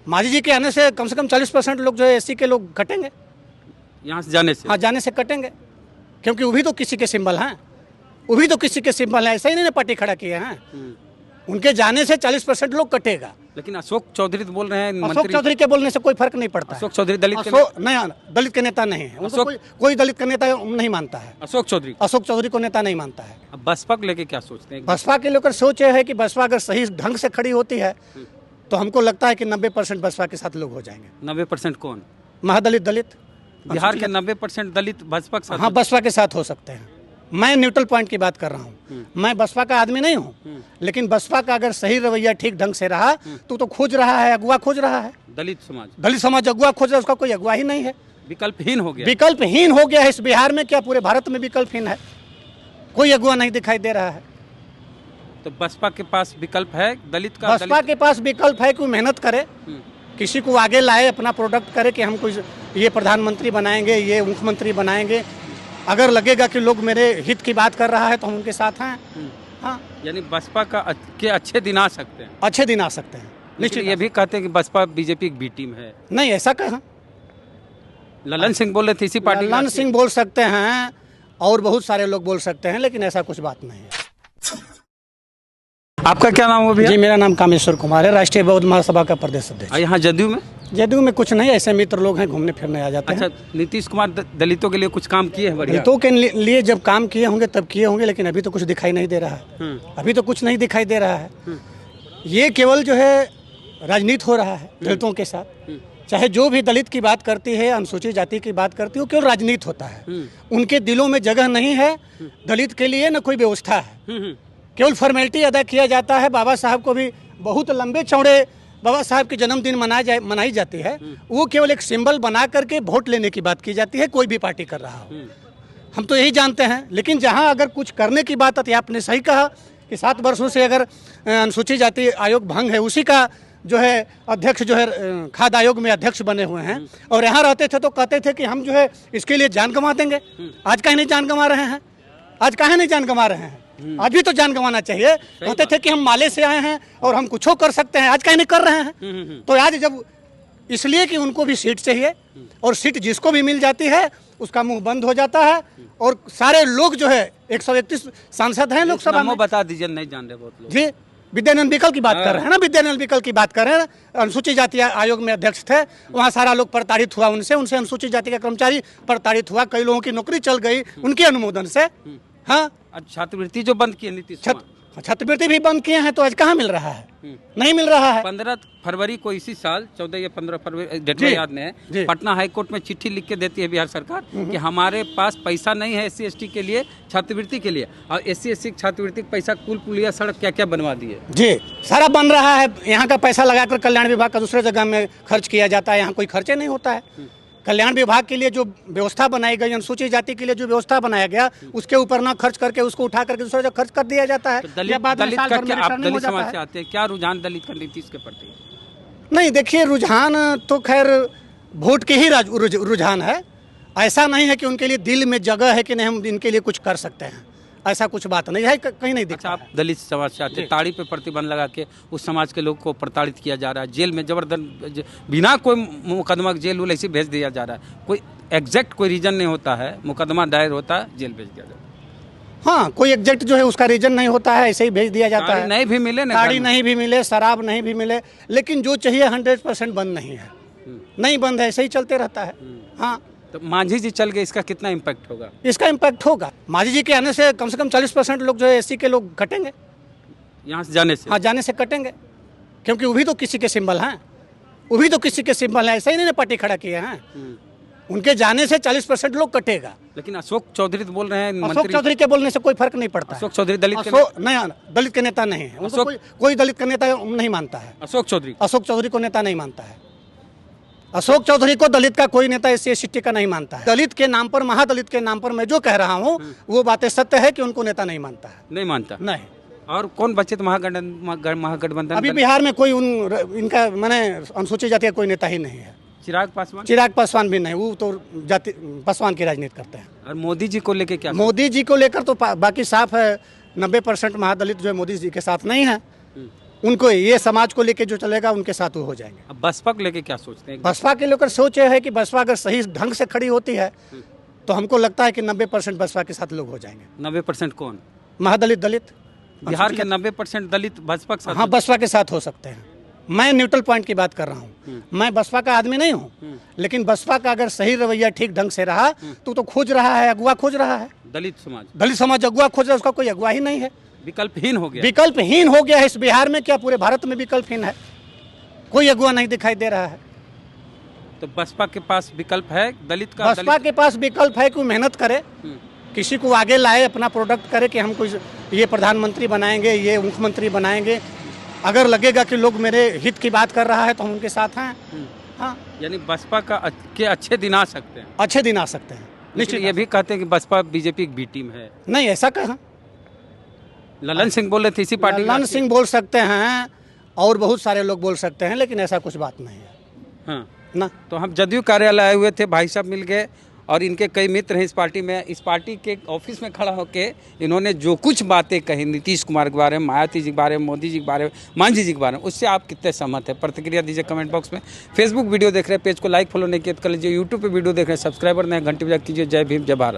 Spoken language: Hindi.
मांझी जी के आने से कम 40% लोग जो है एससी के लोग कटेंगे यहाँ से जाने से। हाँ, जाने से कटेंगे, क्योंकि वो भी तो किसी के सिंबल हैं, वो भी तो किसी के सिंबल हैं। ऐसा ही नहीं पार्टी खड़ा किए हैं, उनके जाने से 40% लोग कटेगा। लेकिन अशोक चौधरी तो बोल रहे हैं, अशोक चौधरी के बोलने से कोई फर्क नहीं पड़ता। अशोक चौधरी दलित नहीं, दलित के नेता नहीं है, उनको कोई दलित का नेता नहीं मानता है। अशोक चौधरी को नेता नहीं मानता है। अब बसपा को लेके क्या सोचते हैं? बसपा के लेकर सोच है कि बसपा अगर सही ढंग से खड़ी होती है तो हमको लगता है कि 90% बसपा के साथ लोग हो जाएंगे। 90% कौन? महादलित, दलित। बिहार के 90% दलित बसपा के साथ? हाँ, बसपा के साथ हो सकते हैं। मैं न्यूट्रल पॉइंट की बात कर रहा हूँ, मैं बसपा का आदमी नहीं हूँ, लेकिन बसपा का अगर सही रवैया ठीक ढंग से रहा तो खोज रहा है, अगुआ खोज रहा है। दलित समाज अगुआ खोज रहा है, उसका कोई अगुआ ही नहीं है। विकल्पहीन हो गया। विकल्पहीन हो गया है इस बिहार में, क्या पूरे भारत में विकल्पहीन है? कोई अगुआ नहीं दिखाई दे रहा है। तो बसपा के पास विकल्प है दलित का? बसपा के पास विकल्प है कि मेहनत करे, किसी को आगे लाए, अपना प्रोडक्ट करे कि हम कुछ ये प्रधानमंत्री बनाएंगे, ये मुख्यमंत्री बनाएंगे। अगर लगेगा कि लोग मेरे हित की बात कर रहा है तो हम उनके साथ हैं। हाँ, यानी बसपा के अच्छे दिन आ सकते हैं। अच्छे दिन आ सकते हैं, निश्चित। ये भी कहते हैं कि बसपा बीजेपी की बी टीम है। नहीं, ऐसा कहा ललन सिंह बोल रहे थे इसी पार्टी। ललन सिंह बोल सकते हैं और बहुत सारे लोग बोल सकते हैं, लेकिन ऐसा कुछ बात नहीं है। आपका क्या नाम है भैया? जी, मेरा नाम कामेश्वर कुमार है, राष्ट्रीय बौद्ध महासभा का प्रदेश अध्यक्ष। यहाँ जदयू में कुछ नहीं, ऐसे मित्र लोग हैं, घूमने फिरने आ जाते हैं। अच्छा, नीतीश कुमार दलितों के लिए कुछ काम किए हैं? दलितों के लिए जब काम किए होंगे तब किए होंगे, लेकिन अभी तो कुछ दिखाई नहीं दे रहा है। अभी तो कुछ नहीं दिखाई दे रहा है। ये केवल जो है राजनीति हो रहा है दलितों के साथ। चाहे जो भी दलित की बात करती है, अनुसूचित जाति की बात करती है, केवल राजनीति होता है। उनके दिलों में जगह नहीं है दलित के लिए, न कोई व्यवस्था है। केवल फॉर्मेलिटी अदा किया जाता है। बाबा साहब को भी बहुत लंबे चौड़े बाबा साहब के जन्मदिन मनाई जाती है, वो केवल एक सिंबल बना करके वोट लेने की बात की जाती है, कोई भी पार्टी कर रहा हो। हम तो यही जानते हैं। लेकिन जहां अगर कुछ करने की बात आती है, आपने सही कहा कि 7 वर्षों से अगर अनुसूचित जाति आयोग भंग है, उसी का जो है अध्यक्ष जो है खाद्य आयोग में अध्यक्ष बने हुए हैं, और यहाँ रहते थे तो कहते थे कि हम जो है इसके लिए जान गंवा देंगे। आज काहे नहीं जान गंवा रहे हैं? आज काहे नहीं जान गंवा रहे हैं? आज भी तो जान गंवाना चाहिए। कहते थे कि हम माले से आए हैं और हम कुछ कर सकते हैं, आज काहे नहीं कर रहे हैं? तो आज जब इसलिए कि उनको भी सीट चाहिए, और सीट जिसको भी मिल जाती है उसका मुंह बंद हो जाता है, और सारे लोग जो है 131 सांसद हैं लोकसभा में। बता दीजिए, नहीं जान रहे बहुत लोग। जी, विद्यानंद विकल की बात कर रहे हैं ना, विद्यानंद विकल की बात कर रहे हैं। अनुसूचित जाति आयोग में अध्यक्ष थे, वहाँ सारा लोग प्रताड़ित हुआ उनसे अनुसूचित जाति का कर्मचारी प्रताड़ित हुआ, कई लोगों की नौकरी चल गई उनके अनुमोदन से। हाँ, छात्रवृत्ति जो बंद की है नीतीश कुमार, छात्रवृत्ति भी बंद किए हैं, तो आज कहाँ मिल रहा है? नहीं मिल रहा है। 15 फरवरी को इसी साल 14 या 15 फरवरी, डेट याद नहीं है, पटना हाईकोर्ट में चिट्ठी लिख के देती है बिहार सरकार कि हमारे पास पैसा नहीं है SC ST के लिए छात्रवृत्ति के लिए, और SC ST छात्रवृत्ति का पैसा पुल पुलिया सड़क क्या क्या बनवा दिए। जी, सारा बन रहा है। यहाँ का पैसा लगाकर कल्याण विभाग का दूसरे जगह में खर्च किया जाता है, यहाँ कोई खर्चे नहीं होता है। कल्याण विभाग के लिए जो व्यवस्था बनाई गई, अनुसूचित जाति के लिए जो व्यवस्था बनाया गया, उसके ऊपर ना खर्च करके उसको उठा करके दूसरे जगह खर्च कर दिया जाता है। तो दलित समाज से आते हैं, क्या रुझान दलित का नीतीश के प्रति? नहीं, देखिए, रुझान तो खैर वोट के ही रुझान है। ऐसा नहीं है कि उनके लिए दिल में जगह है कि नहीं हम इनके लिए कुछ कर सकते हैं, ऐसा कुछ बात नहीं है, कहीं नहीं दिखता। आप दलित समाज से आते हैं, ताड़ी पे प्रतिबंध लगा के उस समाज के लोग को प्रताड़ित किया जा रहा है, जेल में जबरदस्त बिना कोई मुकदमा जेल ऐसे भेज दिया जा रहा है। कोई एग्जैक्ट कोई रीजन नहीं होता है, मुकदमा दायर होता है, जेल भेज दिया जाता है। हाँ, कोई एग्जैक्ट जो है उसका रीजन नहीं होता है, ऐसे ही भेज दिया जाता है। नहीं भी मिले, ताड़ी नहीं भी मिले, शराब नहीं भी मिले, लेकिन जो चाहिए 100% बंद नहीं है, नहीं बंद है, ऐसे ही चलते रहता है। हाँ, तो मांझी जी चल गए, इसका कितना इम्पैक्ट होगा? इसका इम्पैक्ट होगा। मांझी जी के आने से कम 40% लोग जो है SC के लोग कटेंगे यहाँ से जाने से। हाँ, जाने से कटेंगे, क्योंकि वो भी तो किसी के सिंबल हैं, वो भी तो किसी के सिंबल हैं। ऐसा ही नहीं पार्टी खड़ा किए हैं, उनके जाने से 40% लोग कटेगा। लेकिन अशोक चौधरी तो बोल रहे हैं, अशोक चौधरी के बोलने से कोई फर्क नहीं पड़ता। अशोक चौधरी दलित के नेता नहीं है, उनको कोई दलित का नेता नहीं मानता है। अशोक चौधरी को नेता नहीं मानता है। अशोक चौधरी को दलित का कोई नेता SC ST का नहीं मानता है। दलित के नाम पर, महादलित के नाम पर मैं जो कह रहा हूँ वो बातें सत्य है कि उनको नेता नहीं मानता है। नहीं मानता? नहीं। और कौन बचे थे महागठबंधन? अभी बिहार में कोई इनका मैंने अनुसूचित जाति का कोई नेता ही नहीं है। चिराग पासवान भी नहीं, वो तो जाति पासवान की राजनीति करते हैं। और मोदी जी को लेकर क्या? मोदी जी को लेकर तो बाकी साफ है, 90% महादलित जो है मोदी जी के साथ नहीं है। उनको ये समाज को लेके जो चलेगा उनके साथ वो हो जाएंगे। अब बसपा को लेके क्या सोचते हैं? बसपा के लेकर सोच ये है कि बसपा अगर सही ढंग से खड़ी होती है तो हमको लगता है कि 90% बसपा के साथ लोग हो जाएंगे। 90% कौन? महादलित, दलित। बिहार के 90% दलित बसपा के साथ? हाँ, बसपा के साथ हो सकते हैं। मैं न्यूट्रल पॉइंट की बात कर रहा हूँ। मैं बसपा का आदमी नहीं हूँ, लेकिन बसपा का अगर सही रवैया ठीक ढंग से रहा तो खोज रहा है, अगुआ खोज रहा है। दलित समाज अगुआ खोज रहा है, उसका कोई अगुआ ही नहीं है। विकल्पहीन हो गया। विकल्पहीन हो गया है इस बिहार में, क्या पूरे भारत में विकल्पहीन है? कोई अगुआ नहीं दिखाई दे रहा है। तो बसपा के पास विकल्प है दलित का? बसपा के पास विकल्प है कि मेहनत करे, किसी को आगे लाए, अपना प्रोडक्ट करे कि हम कुछ ये प्रधानमंत्री बनाएंगे, ये मुख्यमंत्री बनाएंगे। अगर लगेगा कि लोग मेरे हित की बात कर रहा है तो हम उनके साथ हैं। हाँ, यानी बसपा के अच्छे दिन आ सकते हैं। अच्छे दिन आ सकते हैं, निश्चित। ये भी कहते हैं कि बसपा बीजेपी की बी टीम है। नहीं, ऐसा कहा ललन सिंह बोल रहे थे इसी पार्टी। ललन सिंह बोल सकते हैं और बहुत सारे लोग बोल सकते हैं, लेकिन ऐसा कुछ बात नहीं है। हाँ ना, तो हम जदयू कार्यालय आए हुए थे, भाई साहब मिल गए और इनके कई मित्र हैं इस पार्टी में। इस पार्टी के ऑफिस में खड़ा होके इन्होंने जो कुछ बातें कही नीतीश कुमार के बारे में, मायावती जी के बारे में, मोदी जी के बारे में, मांझी जी के बारे में, उससे आप कितने सहमत हैं? प्रतिक्रिया दीजिए कमेंट बॉक्स में। फेसबुक वीडियो देख रहे हैं, पेज को लाइक फॉलो नहीं किया तो कर लीजिए। यूट्यूब पे वीडियो देख रहे हैं, सब्सक्राइबर नहीं, घंटी बजा कीजिए। जय भीम, जय भारत।